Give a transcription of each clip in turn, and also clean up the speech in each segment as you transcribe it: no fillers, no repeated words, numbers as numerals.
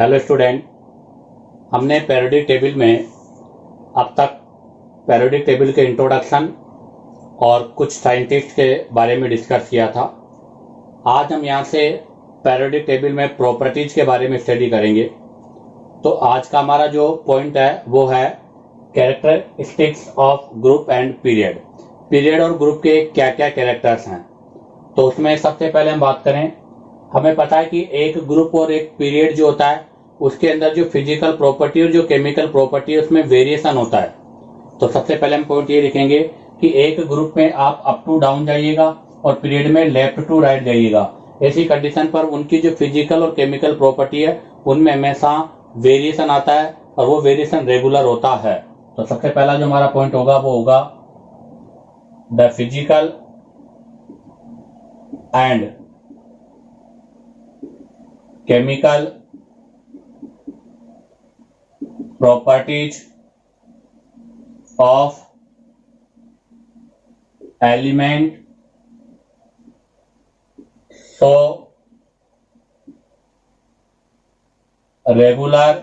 Hello student, हमने periodic table में अब तक पीरियोडिक टेबल के इंट्रोडक्शन और कुछ साइंटिस्ट के बारे में डिस्कस किया था। आज हम यहाँ से पीरियोडिक टेबल में प्रॉपर्टीज के बारे में स्टडी करेंगे। तो आज का हमारा जो पॉइंट है वो है characteristics of group and period. Period और ग्रुप के क्या क्या कैरेक्टर्स हैं। तो उसमें सबसे पहले हम बात करें, हमें पता है कि एक ग्रुप और एक पीरियड जो होता है उसके अंदर जो फिजिकल प्रॉपर्टी और जो केमिकल प्रॉपर्टी है उसमें वेरिएशन होता है। तो सबसे पहले हम पॉइंट ये लिखेंगे कि एक ग्रुप में आप अप टू डाउन जाइएगा और पीरियड में लेफ्ट टू राइट जाइएगा। ऐसी कंडीशन पर उनकी जो फिजिकल और केमिकल प्रॉपर्टी है उनमें हमेशा वेरिएशन आता है और वो वेरिएशन रेगुलर होता है। तो सबसे पहला जो हमारा पॉइंट होगा वो होगा the physical and chemical properties of element so regular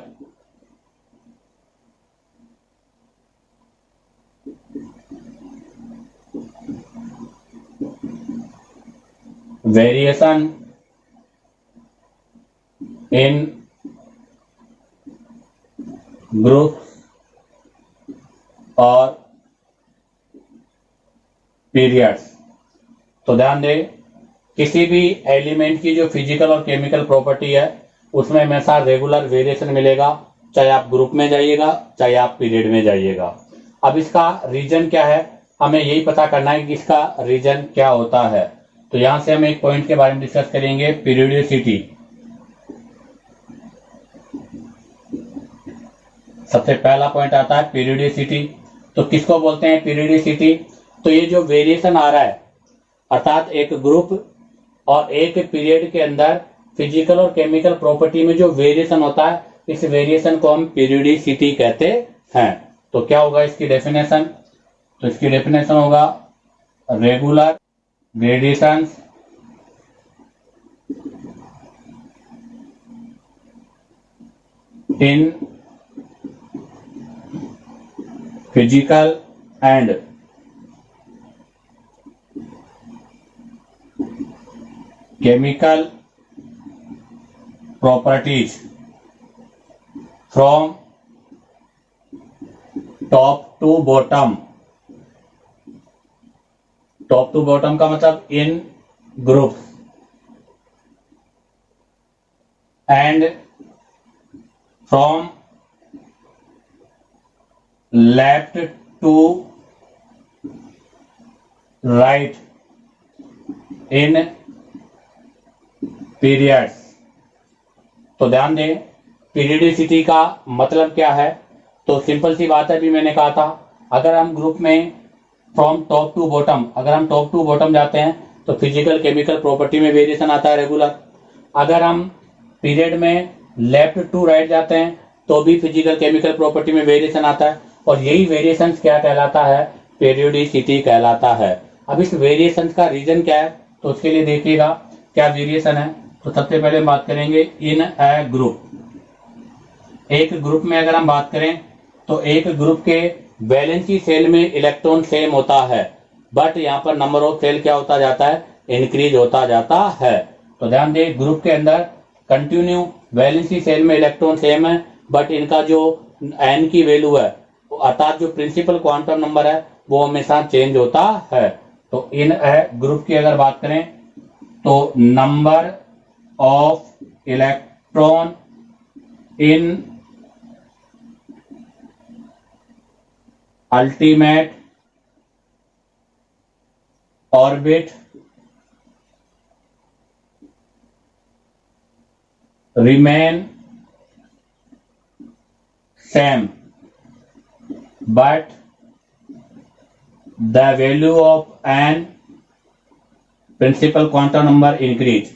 variation in group और पीरियड्स। तो ध्यान दें, किसी भी एलिमेंट की जो फिजिकल और केमिकल प्रॉपर्टी है उसमें हमेशा रेगुलर वेरिएशन मिलेगा, चाहे आप ग्रुप में जाइएगा चाहे आप पीरियड में जाइएगा। अब इसका रीजन क्या है, हमें यही पता करना है कि इसका रीजन क्या होता है। तो यहां से हम एक पॉइंट के बारे में डिस्कस करेंगे, पीरियोडिसिटी। सबसे पहला पॉइंट आता है पीरियोडिसिटी। तो किसको बोलते हैं पीरियोडिसिटी? तो ये जो वेरिएशन आ रहा है, अर्थात एक ग्रुप और एक पीरियड के अंदर फिजिकल और केमिकल प्रॉपर्टी में जो वेरिएशन होता है, इस वेरिएशन को हम पीरियोडिसिटी कहते हैं। तो क्या होगा इसकी डेफिनेशन? तो इसकी डेफिनेशन होगा regular variations in physical and chemical properties from top to bottom। Top to bottom का मतलब in groups and from left to right in periods. तो ध्यान दें, पीरियडिसिटी का मतलब क्या है? तो सिंपल सी बात है, अभी मैंने कहा था अगर हम ग्रुप में फ्रॉम टॉप टू बॉटम, अगर हम टॉप टू बॉटम जाते हैं तो फिजिकल केमिकल प्रॉपर्टी में वेरिएशन आता है रेगुलर। अगर हम पीरियड में लेफ्ट टू राइट जाते हैं तो भी फिजिकल केमिकल प्रॉपर्टी में वेरिएशन आता है, और यही वेरिएशन क्या कहलाता है? पीरियोडिसिटी कहलाता है। अब इस वेरिएशन का रीजन क्या है, तो उसके लिए देखिएगा क्या वेरिएशन है। तो सबसे पहले हम बात करेंगे इन ए ग्रुप। एक ग्रुप में अगर हम बात करें तो एक ग्रुप के वैलेंसी सेल में इलेक्ट्रॉन सेम होता है, बट यहाँ पर नंबर ऑफ सेल क्या होता जाता है? इंक्रीज होता जाता है। तो ध्यान दें, ग्रुप के अंदर कंटिन्यू वैलेंसी सेल में इलेक्ट्रॉन सेम है, बट इनका जो एन की वैल्यू है अर्थात जो प्रिंसिपल क्वांटम नंबर है वो हमेशा चेंज होता है। तो इन ग्रुप की अगर बात करें तो number of electron in ultimate orbit remain same but the value of n principal quantum number increase।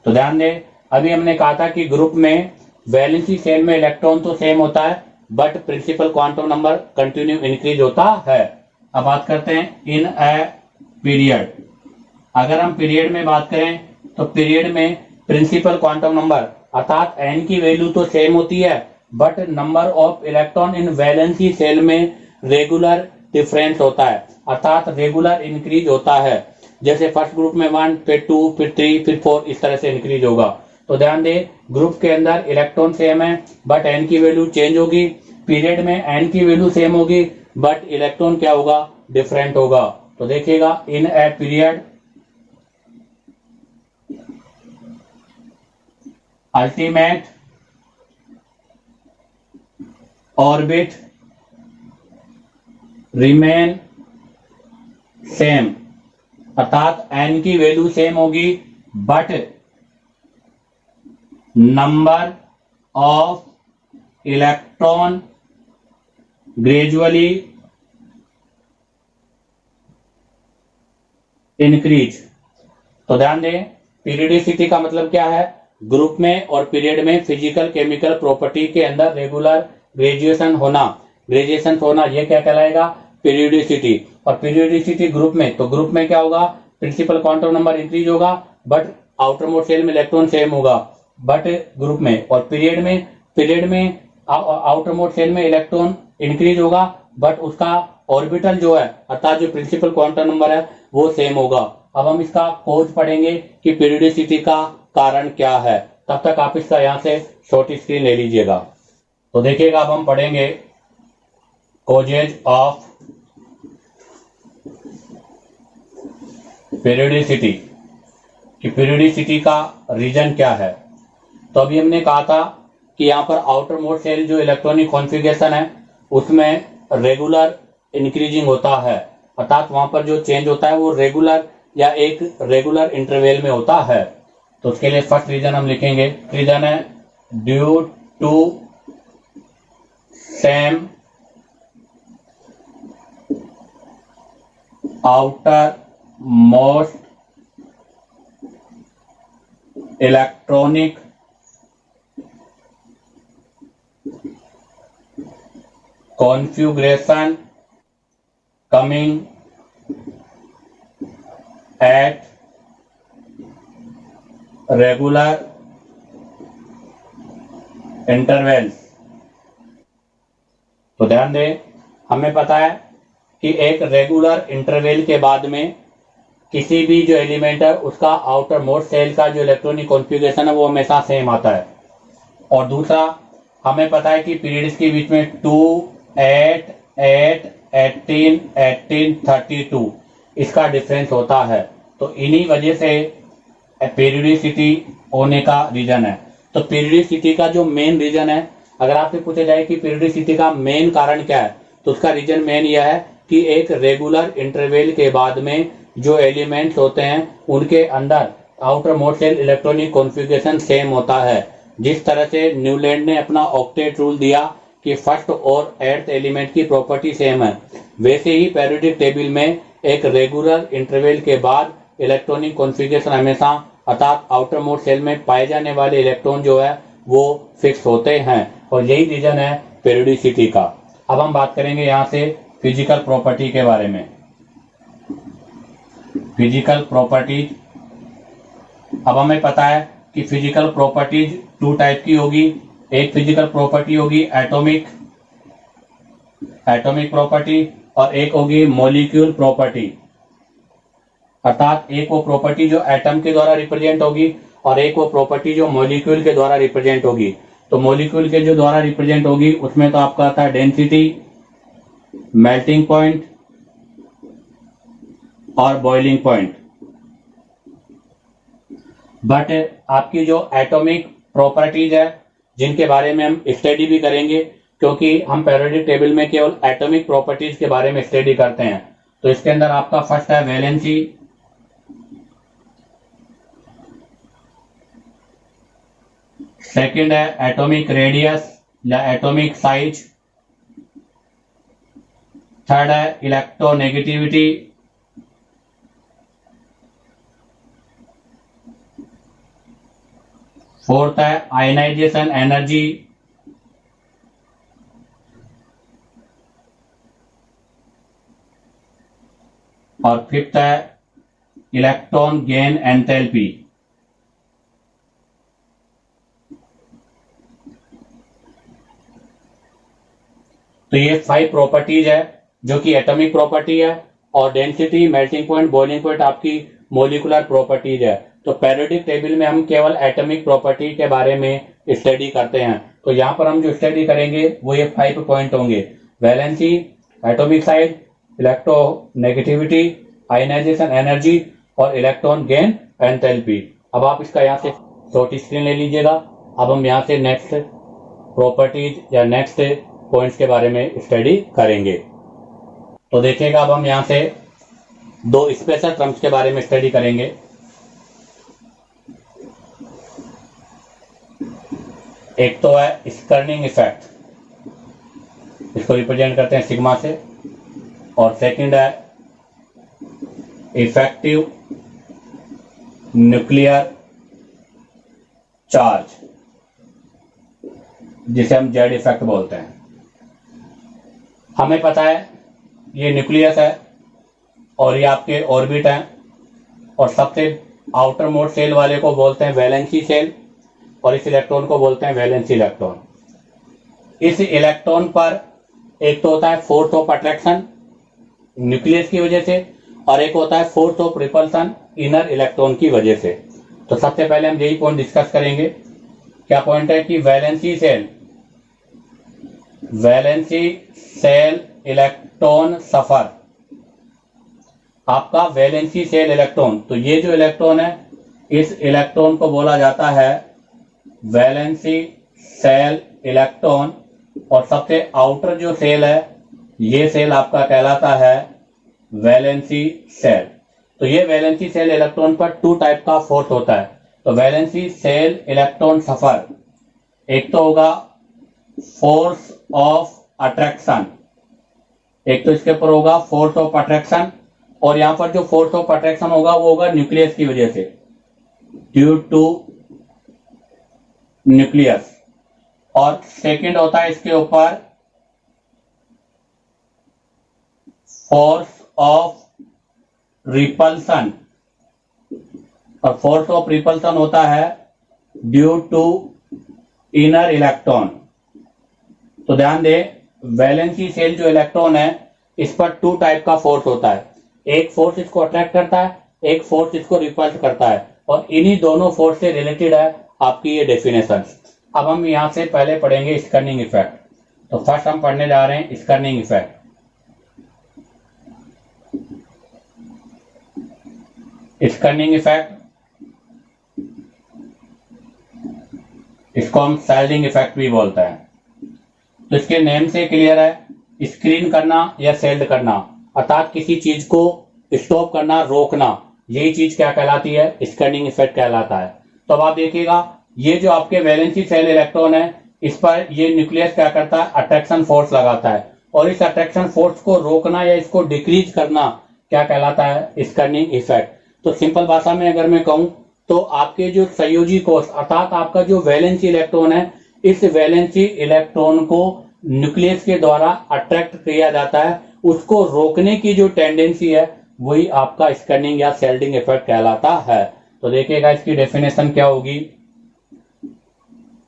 तो ध्यान दें, अभी हमने कहा था कि ग्रुप में वैलेंसी सेल में इलेक्ट्रॉन तो सेम होता है but principal quantum number continue increase होता है। अब बात करते हैं इन ए पीरियड। अगर हम पीरियड में बात करें तो पीरियड में प्रिंसिपल क्वांटम नंबर अर्थात n की वैल्यू तो सेम होती है but number of electron in valency shell में रेगुलर डिफरेंस होता है, अर्थात रेगुलर इंक्रीज होता है। जैसे फर्स्ट ग्रुप में 1, फिर 2, फिर 3, फिर 4 इस तरह से इंक्रीज होगा। तो ध्यान दे, ग्रुप के अंदर इलेक्ट्रॉन सेम है बट n की वैल्यू चेंज होगी, पीरियड में n की वैल्यू सेम होगी बट इलेक्ट्रॉन क्या होगा, डिफरेंट होगा। तो देखिएगा, in a period ultimate orbit remain same, अर्थात n की वैल्यू सेम होगी but number of electron gradually increase. तो ध्यान दें, पीरियडिसिटी का मतलब क्या है, ग्रुप में और पीरियड में फिजिकल केमिकल प्रॉपर्टी के अंदर रेगुलर ग्रेजुएशन होना, ये क्या कहलाएगा, पीरियडिसिटी। और पीरियडिसिटी ग्रुप में, तो ग्रुप में क्या होगा, प्रिंसिपल क्वांटम नंबर इंक्रीज होगा बट आउटर मोस्ट शेल में इलेक्ट्रॉन सेम होगा बट ग्रुप में। और पीरियड में आउटर मोस्ट शेल में इलेक्ट्रॉन इंक्रीज होगा बट उसका ऑर्बिटल जो है, अर्थात जो प्रिंसिपल क्वांटम नंबर है वो सेम होगा। अब हम इसका कोज पढ़ेंगे कि पीरियडिसिटी का कारण क्या है, तब तक आप इसका यहां से शॉर्ट स्क्रीन ले लीजिएगा। तो देखिएगा, अब हम पढ़ेंगे कोजेज ऑफ पीरियडिसिटी, कि पीरियडिसिटी का रीजन क्या है। तो अभी हमने कहा था कि यहाँ पर आउटर मोस्ट शेल जो इलेक्ट्रॉनिक कॉन्फ़िगरेशन है उसमें रेगुलर इंक्रीजिंग होता है, अर्थात वहां पर जो चेंज होता है वो रेगुलर या एक रेगुलर इंटरवल में होता है। तो उसके लिए फर्स्ट रीजन हम लिखेंगे, रीजन है due to same outermost electronic configuration coming at regular intervals। तो ध्यान दें, हमें पता है कि एक रेगुलर इंटरवल के बाद में किसी भी जो एलिमेंट है उसका आउटर मोस्ट शेल का जो इलेक्ट्रॉनिक कॉन्फ़िगरेशन है वो हमेशा सेम आता है। और दूसरा, हमें पता है कि पीरियड्स के बीच में 2, 8, 8, 18, 18, 32 इसका डिफरेंस होता है। तो इन्हीं वजह से पीरियडिसिटी होने का रीजन है। तो पीरियडिसिटी का जो मेन रीजन है, अगर आपसे पूछा जाए कि पीरियडिसिटी का मेन कारण क्या है, तो उसका रीजन मेन यह है कि एक रेगुलर इंटरवल के बाद में जो एलिमेंट्स होते हैं उनके अंदर outermost shell electronic configuration same होता है। जिस तरह से न्यूलैंड ने अपना ऑक्टेट रूल दिया कि फर्स्ट और एट्थ एलिमेंट की प्रॉपर्टी सेम है, वैसे ही पेरियोडिक टेबल में एक रेगुलर इंटरवल के बाद इलेक्ट्रॉनिक कॉन्फ़िगरेशन हमेशा, अर्थात आउटर मोस्ट शेल में पाए जाने वाले इलेक्ट्रॉन जो है वो फिक्स होते हैं, और यही रीजन है पेरियोडिसिटी का। अब हम बात करेंगे यहाँ से फिजिकल प्रॉपर्टी के बारे में। फिजिकल प्रॉपर्टीज, अब हमें पता है कि फिजिकल प्रॉपर्टीज 2 टाइप की होगी। एक फिजिकल प्रॉपर्टी होगी एटॉमिक प्रॉपर्टी और एक होगी मॉलिक्यूल प्रॉपर्टी, अर्थात एक वो प्रॉपर्टी जो एटम के द्वारा रिप्रेजेंट होगी और एक वो प्रॉपर्टी जो मॉलिक्यूल के द्वारा रिप्रेजेंट होगी। तो मॉलिक्यूल के जो द्वारा रिप्रेजेंट होगी उसमें तो आपका आता है डेंसिटी, मेल्टिंग पॉइंट और बॉइलिंग पॉइंट। बट आपकी जो एटॉमिक प्रॉपर्टीज है जिनके बारे में हम स्टडी भी करेंगे, क्योंकि हम पेरियोडिक टेबल में केवल एटॉमिक प्रॉपर्टीज के बारे में स्टडी करते हैं। तो इसके अंदर आपका फर्स्ट है वैलेंसी, सेकंड है एटॉमिक रेडियस या एटॉमिक साइज, थर्ड है इलेक्ट्रोनेगेटिविटी, फोर्थ है आयनाइजेशन एनर्जी, और फिफ्थ है इलेक्ट्रॉन गेन एंथैल्पी। तो ये 5 प्रॉपर्टीज है जो कि एटॉमिक प्रॉपर्टी है, और density, melting point, boiling point आपकी मोलिकुलर प्रॉपर्टीज है। तो पेरियोडिक टेबल में हम केवल एटॉमिक प्रॉपर्टी के बारे में स्टडी करते हैं। तो यहाँ पर हम जो स्टडी करेंगे वो ये 5 पॉइंट होंगे: valency, atomic size, electronegativity, ionisation energy और इलेक्ट्रॉन गेन एंथैल्पी। अब आप इसका यहाँ से शॉर्ट स्क्रीन ले लीजिएगा। अब हम यहाँ से नेक्स्ट प्रॉपर्टीज या नेक्स्ट पॉइंट्स के बारे में स्टडी करेंगे। तो देखिएगा, अब हम यहाँ से 2 स्पेशल टर्म्स के बारे में स्टडी करेंगे। एक तो है स्कर्निंग इफेक्ट, इसको रिप्रेजेंट करते हैं सिग्मा से, और सेकंड है इफेक्टिव न्यूक्लियर चार्ज, जिसे हम जेड इफेक्ट बोलते हैं। हमें पता है ये न्यूक्लियस है और ये आपके ऑर्बिट हैं, और सबसे आउटर मोड सेल वाले को बोलते हैं वैलेंसी सेल, और इस इलेक्ट्रॉन को बोलते हैं वैलेंसी इलेक्ट्रॉन। इस इलेक्ट्रॉन पर एक तो होता है फोर्स ऑफ अट्रैक्शन न्यूक्लियस की वजह से, और एक होता है force of repulsion inner electron की वजह से। तो सबसे पहले हम यही पॉइंट डिस्कस करेंगे। क्या पॉइंट है कि वैलेंसी सेल इलेक्ट्रॉन सफर, आपका वैलेंसी सेल इलेक्ट्रॉन, तो ये जो इलेक्ट्रॉन है इस इलेक्ट्रॉन को बोला जाता है वैलेंसी सेल इलेक्ट्रॉन, और सबसे आउटर जो सेल है ये सेल आपका कहलाता है वैलेंसी सेल। तो ये वैलेंसी सेल इलेक्ट्रॉन पर 2 टाइप का फोर्स होता है। तो वैलेंसी सेल इलेक्ट्रॉन सफर, एक तो होगा फोर्स ऑफ अट्रैक्शन, एक तो इसके ऊपर होगा फोर्स ऑफ अट्रैक्शन, और यहां पर जो फोर्स ऑफ अट्रैक्शन होगा वो होगा न्यूक्लियस की वजह से, ड्यू टू न्यूक्लियस। और सेकंड होता है इसके ऊपर फोर्स ऑफ रिपल्सन, और फोर्स ऑफ रिपल्सन होता है ड्यू टू इनर इलेक्ट्रॉन। तो ध्यान दे, वैलेंसी सेल जो इलेक्ट्रॉन है इस पर 2 टाइप का फोर्स होता है। एक फोर्स इसको अट्रैक्ट करता है, एक फोर्स इसको रिपल्स करता है, और इन्हीं दोनों फोर्स से रिलेटेड है आपकी ये डेफिनेशन। अब हम यहां से पहले पढ़ेंगे स्कर्निंग इफेक्ट। तो फर्स्ट हम पढ़ने जा रहे हैं स्कर्निंग इफेक्ट। स्कर्निंग इफेक्ट, इसको हम सेल्डिंग इफेक्ट भी बोलते हैं। तो इसके नेम से क्लियर है, स्क्रीन करना या सेल्ड करना, अर्थात किसी चीज को स्टॉप करना, रोकना, यही चीज क्या कहलाती है? स्कर्निंग इफेक्ट कहलाता है। तो अब आप देखिएगा, ये जो आपके वैलेंसी सेल इलेक्ट्रॉन है इस पर ये न्यूक्लियस क्या करता है? अट्रैक्शन फोर्स लगाता है, और इस अट्रैक्शन फोर्स को रोकना या इसको डिक्रीज करना क्या कहलाता है? स्कर्निंग इफेक्ट। तो सिंपल भाषा में अगर मैं कहूं तो आपके जो संयोजी कोष अर्थात आपका जो वैलेंसी इलेक्ट्रॉन है, इस वैलेंसी इलेक्ट्रॉन को न्यूक्लियस के द्वारा अट्रैक्ट किया जाता है, उसको रोकने की जो टेंडेंसी है वही आपका स्कर्निंग या सेल्डिंग इफेक्ट कहलाता है। तो देखिएगा इसकी डेफिनेशन क्या होगी,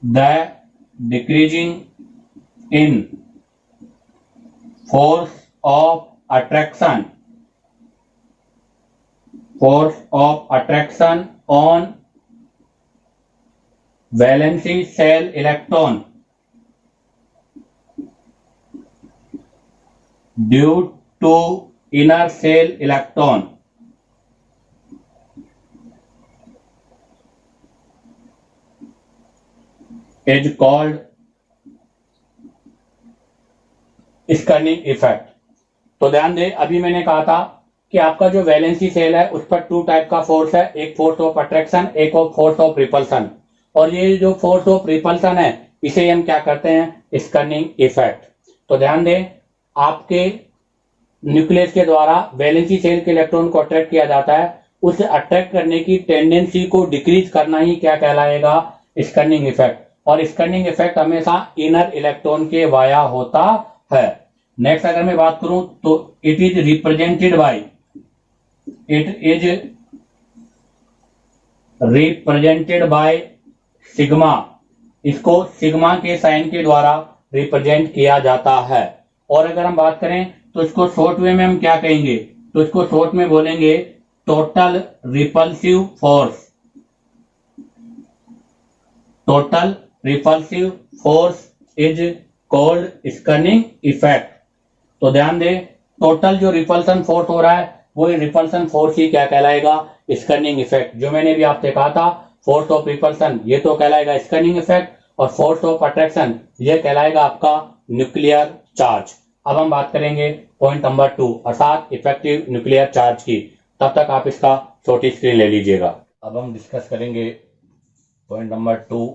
the decreasing in force of attraction on valency shell electron due to inner shell electron is called screening effect. तो ध्यान दे, अभी मैंने कहा था कि आपका जो वैलेंसी सेल है उस पर 2 टाइप का फोर्स है, एक फोर्स ऑफ अट्रैक्शन, एक फोर्स ऑफ रिपल्सन, और ये जो फोर्स ऑफ रिपल्सन है इसे हम क्या करते हैं? स्कर्निंग इफेक्ट। तो ध्यान दें, आपके न्यूक्लियस के द्वारा वैलेंसी सेल के इलेक्ट्रॉन को अट्रैक्ट किया जाता है, उस अट्रैक्ट करने की टेंडेंसी को डिक्रीज करना ही क्या कहलाएगा? स्कर्निंग इफेक्ट। और स्कर्निंग इफेक्ट हमेशा इनर इलेक्ट्रॉन के वाया होता है। नेक्स्ट अगर मैं बात करूं तो it is represented by sigma, इसको सिग्मा के साइन के द्वारा रिप्रेजेंट किया जाता है। और अगर हम बात करें तो इसको शॉर्ट वे में हम क्या कहेंगे, तो इसको शॉर्ट में बोलेंगे total repulsive force. Total repulsive force is called screening effect. तो ध्यान दें, टोटल जो रिपल्सन फोर्स हो रहा है वो रिपल्सन फोर्स ही क्या कहलाएगा, स्कर्निंग इफेक्ट। जो मैंने भी आपसे कहा था फोर्स ऑफ रिपल्सन ये तो कहलाएगा स्कर्निंग इफेक्ट, और फोर्स ऑफ अट्रैक्शन ये कहलाएगा आपका न्यूक्लियर चार्ज। अब हम बात करेंगे पॉइंट नंबर 2 अर्थात इफेक्टिव न्यूक्लियर चार्ज की। तब तक आप इसका छोटी स्क्रीन ले लीजिएगा। अब हम डिस्कस करेंगे point number 2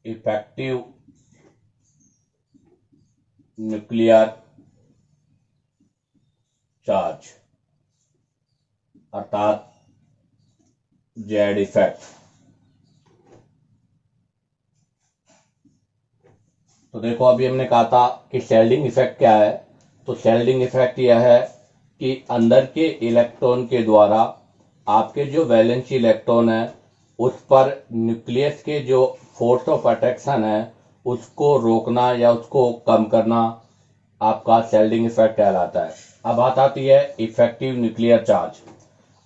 effective nuclear charge अर्थात जेड इफेक्ट। तो देखो अभी हमने कहा था कि शेल्डिंग इफेक्ट क्या है। तो शेल्डिंग इफेक्ट यह है कि अंदर के इलेक्ट्रॉन के द्वारा आपके जो वैलेंसी इलेक्ट्रॉन है उस पर न्यूक्लियस के जो फोर्स ऑफ अट्रैक्शन है उसको रोकना या उसको कम करना आपका शेल्डिंग इफेक्ट कहलाता है। अब बात आती है इफेक्टिव न्यूक्लियर चार्ज।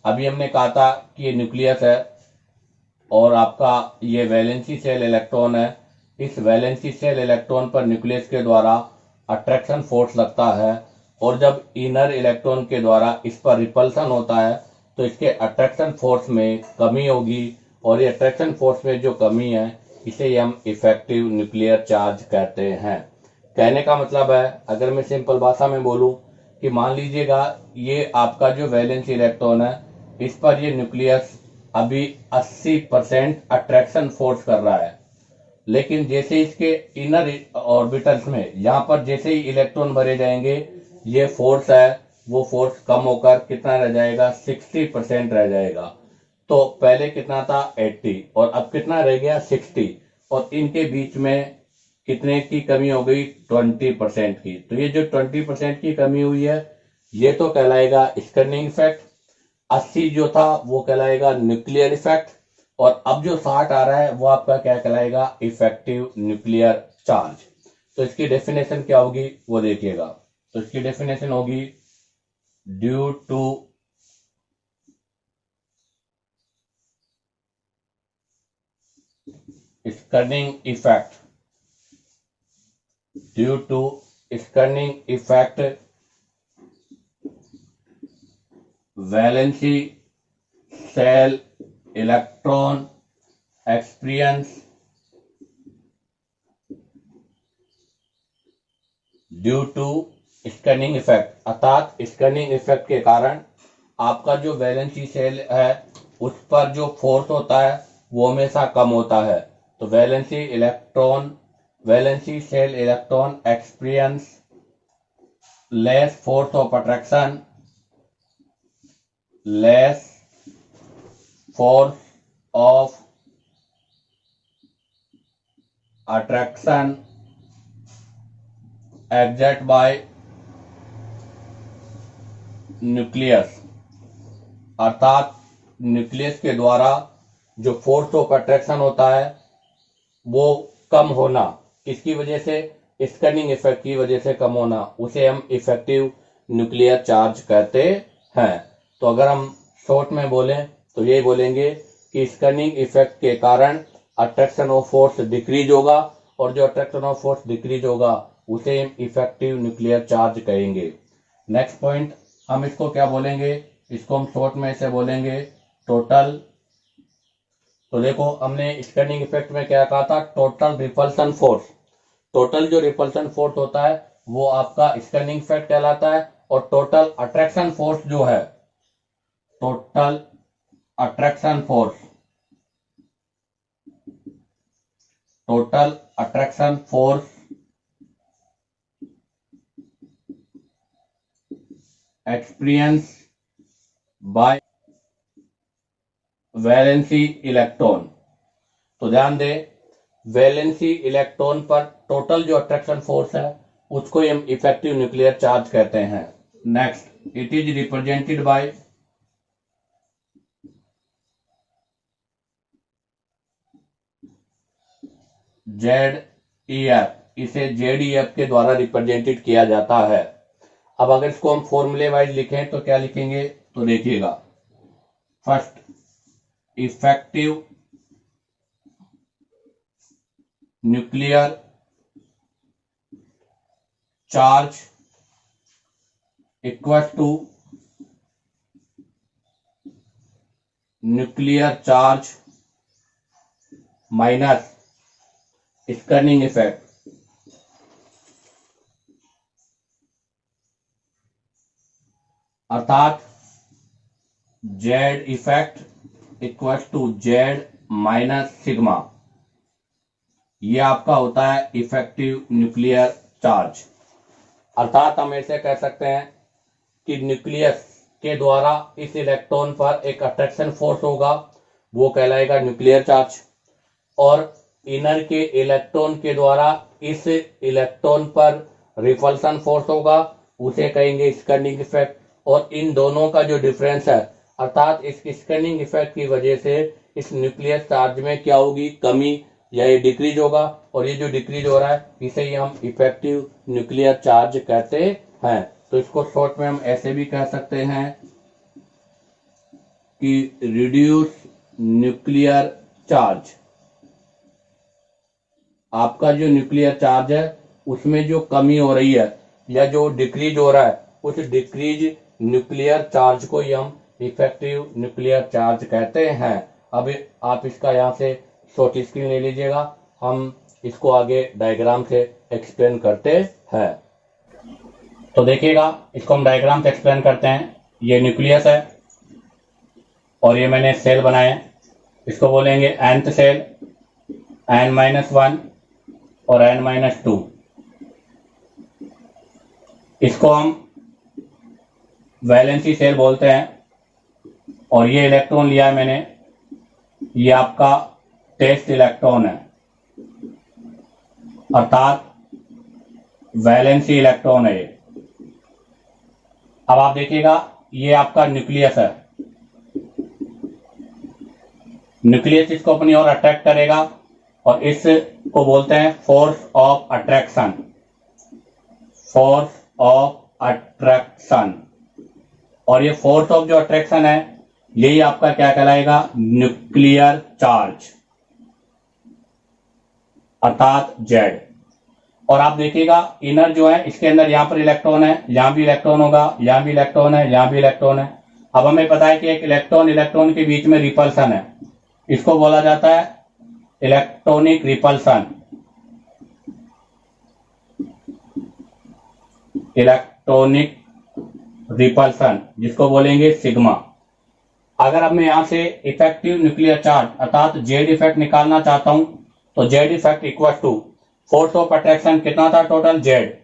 अभी हमने कहा था कि ये न्यूक्लियस है और आपका ये वैलेंसी सेल इलेक्ट्रॉन है। इस वैलेंसी सेल इलेक्ट्रॉन पर न्यूक्लियस के द्वारा अट्रैक्शन फोर्स लगता है, और जब इनर इलेक्ट्रॉन के द्वारा इस पर रिपल्सन होता है तो इसके अट्रैक्शन फोर्स में कमी होगी, और ये अट्रैक्शन फोर्स में जो कमी है इसे हम इफेक्टिव न्यूक्लियर चार्ज कहते हैं। कहने का मतलब है, अगर मैं सिंपल भाषा में बोलूं कि मान लीजिएगा ये आपका जो वैलेंस इलेक्ट्रॉन है इस पर ये न्यूक्लियस अभी 80% अट्रैक्शन फोर्स कर रहा है, लेकिन जैसे इसके इनर ऑर्बिटल्स में यहाँ पर जैसे ही इलेक्ट्रॉन भरे जाएंगे ये फोर्स है वो फोर्स कम होकर कितना रह जाएगा, 60% रह जाएगा। तो पहले कितना था 80 और अब कितना रह गया 60, और इनके बीच में कितने की कमी हो गई 20% की। तो ये जो 20% की कमी हुई है ये तो कहलाएगा स्कर्निंग इफेक्ट। 80 जो था वो कहलाएगा न्यूक्लियर इफेक्ट, और अब जो 60 आ रहा है वो आपका क्या कहलाएगा, इफेक्टिव न्यूक्लियर चार्ज। तो इसकी डेफिनेशन क्या होगी वो देखिएगा। तो इसकी डेफिनेशन होगी due to screening effect, due to screening effect valency shell electron experience due to scanning effect, अर्थात स्कैनिंग इफेक्ट के कारण आपका जो वैलेंसी सेल है उस पर जो फोर्स होता है वो हमेशा कम होता है। तो valency shell electron experience less force of attraction, less force of attraction exert by nucleus, अर्थात न्यूक्लियस के द्वारा जो फोर्स ऑफ अट्रैक्शन होता है वो कम होना, किसकी वजह से, स्कैनिंग इफेक्ट की वजह से कम होना, उसे हम इफेक्टिव न्यूक्लियर चार्ज कहते हैं। तो अगर हम शॉर्ट में बोलें तो ये बोलेंगे कि स्कैनिंग इफेक्ट के कारण अट्रैक्शन ऑफ फोर्स डिक्रीज होगा, और जो अट्रैक्शन ऑफ फोर्स डिक्रीज होगा उसे हम इफेक्टिव न्यूक्लियर चार्ज कहेंगे। नेक्स्ट पॉइंट हम इसको क्या बोलेंगे, इसको हम शॉर्ट में से बोलेंगे टोटल। तो देखो हमने स्कैनिंग इफेक्ट में क्या कहा था, टोटल रिपल्सन फोर्स। टोटल जो रिपल्सन फोर्स होता है वो आपका स्कैनिंग इफेक्ट कहलाता है, और टोटल अट्रैक्शन फोर्स जो है, total attraction force, total attraction force experience by valency electron. तो ध्यान दें, वैलेंसी इलेक्ट्रॉन पर टोटल जो अट्रैक्शन फोर्स है उसको हम इफेक्टिव न्यूक्लियर चार्ज कहते हैं। Next, it is represented by Z E F. इसे ZEF के द्वारा रिप्रेजेंटेड किया जाता है। अब अगर इसको हम फॉर्मूले वाइज लिखें तो क्या लिखेंगे, तो देखिएगा, first effective nuclear charge equal to nuclear charge minus scanning effect. अर्थात Z effect equal to Z minus sigma, ये आपका होता है इफेक्टिव न्यूक्लियर चार्ज। अर्थात हम ऐसे कह सकते हैं कि न्यूक्लियस के द्वारा इस इलेक्ट्रॉन पर एक अट्रैक्शन फोर्स होगा, वो कहलाएगा न्यूक्लियर चार्ज, और इनर के इलेक्ट्रॉन के द्वारा इस इलेक्ट्रॉन पर रिपल्सन फोर्स होगा, उसे कहेंगे स्कैनिंग इफेक्ट। और इन दोनों का जो डिफरेंस है, अर्थात इस स्कैनिंग इफेक्ट की वजह से इस न्यूक्लियर चार्ज में क्या होगी, कमी या ये डिक्रीज होगा, और ये जो डिक्रीज हो रहा है इसे ही हम इफेक्टिव न्यूक्लियर चार्ज कहते हैं। तो इसको शॉर्ट में हम ऐसे भी कह सकते हैं कि रिड्यूस न्यूक्लियर चार्ज, आपका जो न्यूक्लियर चार्ज है उसमें जो कमी हो रही है या जो डिक्रीज हो रहा है, उस डिक्रीज न्यूक्लियर चार्ज को ही हम इफेक्टिव न्यूक्लियर चार्ज कहते हैं। अब आप इसका यहाँ से शॉर्ट स्क्रीन ले लीजिएगा, हम इसको आगे डायग्राम से एक्सप्लेन करते हैं। तो देखिएगा, इसको हम डायग्राम से एक्सप्लेन करते हैं। ये न्यूक्लियस है और ये मैंने सेल बनाए हैं, इसको बोलेंगे nth सेल, n-1 और n-2। इसको हम वैलेंसी सेल बोलते हैं। और ये इलेक्ट्रॉन लिया है मैंने, ये आपका टेस्ट इलेक्ट्रॉन है, अर्थात वैलेंसी इलेक्ट्रॉन है ये। अब आप देखिएगा, ये आपका न्यूक्लियस है, न्यूक्लियस इसको अपनी ओर अट्रैक्ट करेगा और इसको बोलते हैं force of attraction, force of attraction. और ये फोर्स ऑफ जो अट्रैक्शन है यही आपका क्या कहलाएगा, न्यूक्लियर चार्ज, अर्थात जेड। और आप देखिएगा इनर जो है इसके अंदर यहाँ पर इलेक्ट्रॉन है, यहां भी इलेक्ट्रॉन होगा, यहां भी इलेक्ट्रॉन है, यहां भी इलेक्ट्रॉन है। अब हमें पता है कि एक इलेक्ट्रॉन इलेक्ट्रॉन के बीच में रिपल्सन है, इसको बोला जाता है इलेक्ट्रॉनिक रिपल्सन, इलेक्ट्रॉनिक रिपल्सन, जिसको बोलेंगे सिग्मा। अगर अब मैं यहां से इफेक्टिव न्यूक्लियर चार्ज अर्थात जेड इफेक्ट निकालना चाहता हूं, तो Z effect equal to force of attraction कितना था टोटल, जेड।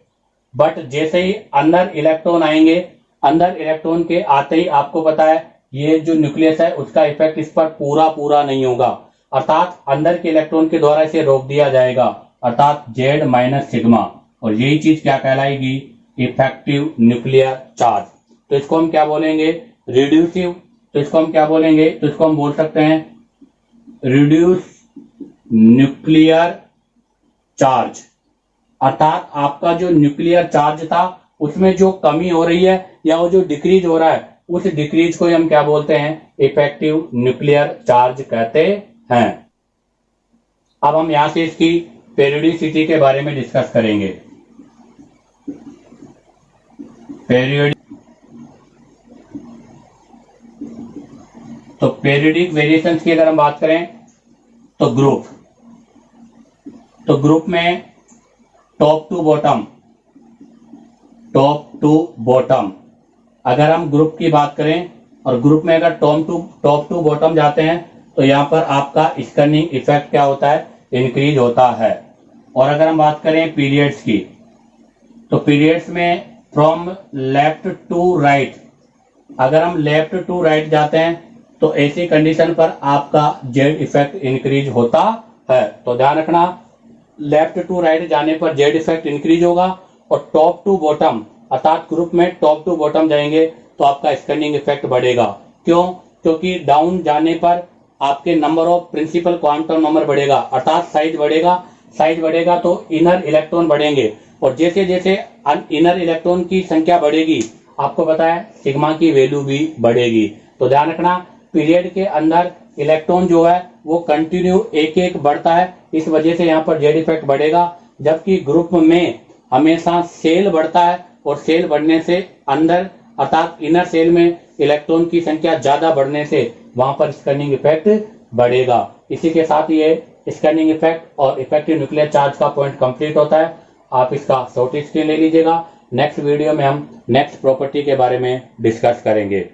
बट जैसे ही अंदर इलेक्ट्रॉन आएंगे, अंदर इलेक्ट्रॉन के आते ही आपको पता है ये जो न्यूक्लियस है उसका इफेक्ट इस पर पूरा नहीं होगा, अर्थात अंदर के इलेक्ट्रॉन के द्वारा इसे रोक दिया जाएगा, अर्थात जेड माइनस सिग्मा। और यही चीज क्या कहलाएगी, इफेक्टिव न्यूक्लियर चार्ज। तो इसको हम क्या बोलेंगे, रिड्यूसिव। तो इसको हम क्या बोलेंगे, तो इसको हम बोल सकते हैं रिड्यूस न्यूक्लियर चार्ज, अर्थात आपका जो न्यूक्लियर चार्ज था उसमें जो कमी हो रही है या वो जो डिक्रीज हो रहा है, उस डिक्रीज को हम क्या बोलते हैं, इफेक्टिव न्यूक्लियर चार्ज कहते हैं। अब हम यहां से इसकी पेरियोडिसिटी के बारे में डिस्कस करेंगे। पेरियोडिक, तो पेरियोडिक वेरिएशंस की अगर हम बात करें तो ग्रुप में टॉप टू बॉटम, अगर हम ग्रुप की बात करें और ग्रुप में अगर टॉप टू बॉटम जाते हैं तो यहां पर आपका स्कैनिंग इफेक्ट क्या होता है, इंक्रीज होता है। और अगर हम बात करें पीरियड्स की, तो पीरियड्स में फ्रॉम लेफ्ट टू राइट, अगर हम लेफ्ट टू राइट जाते हैं तो ऐसी कंडीशन पर आपका जेड इफेक्ट इंक्रीज होता है। तो ध्यान रखना, लेफ्ट टू राइट जाने पर जेड इफेक्ट इंक्रीज होगा, और टॉप टू बॉटम अर्थात ग्रुप में टॉप टू बॉटम जाएंगे तो आपका स्कैनिंग इफेक्ट बढ़ेगा। क्यों, क्योंकि डाउन जाने पर आपके number of principal quantum number बढ़ेगा, अर्थात साइज बढ़ेगा, साइज बढ़ेगा तो इनर इलेक्ट्रॉन बढ़ेंगे, और जैसे जैसे इनर इलेक्ट्रॉन की संख्या बढ़ेगी, आपको पता है सिग्मा की वैल्यू भी बढ़ेगी। तो ध्यान रखना, पीरियड के अंदर इलेक्ट्रॉन जो है वो कंटिन्यू एक एक बढ़ता है, इस वजह से यहाँ पर जेड इफेक्ट बढ़ेगा। जबकि ग्रुप में हमेशा सेल बढ़ता है, और सेल बढ़ने से अंदर अर्थात इनर सेल में इलेक्ट्रॉन की संख्या ज्यादा बढ़ने से वहां पर स्कैनिंग इफेक्ट बढ़ेगा। इसी के साथ ये स्कैनिंग इफेक्ट और इफेक्टिव न्यूक्लियर चार्ज का पॉइंट कंप्लीट होता है। आप इसका शॉर्ट स्क्रीन ले लीजिएगा। नेक्स्ट वीडियो में हम नेक्स्ट प्रॉपर्टी के बारे में डिस्कस करेंगे।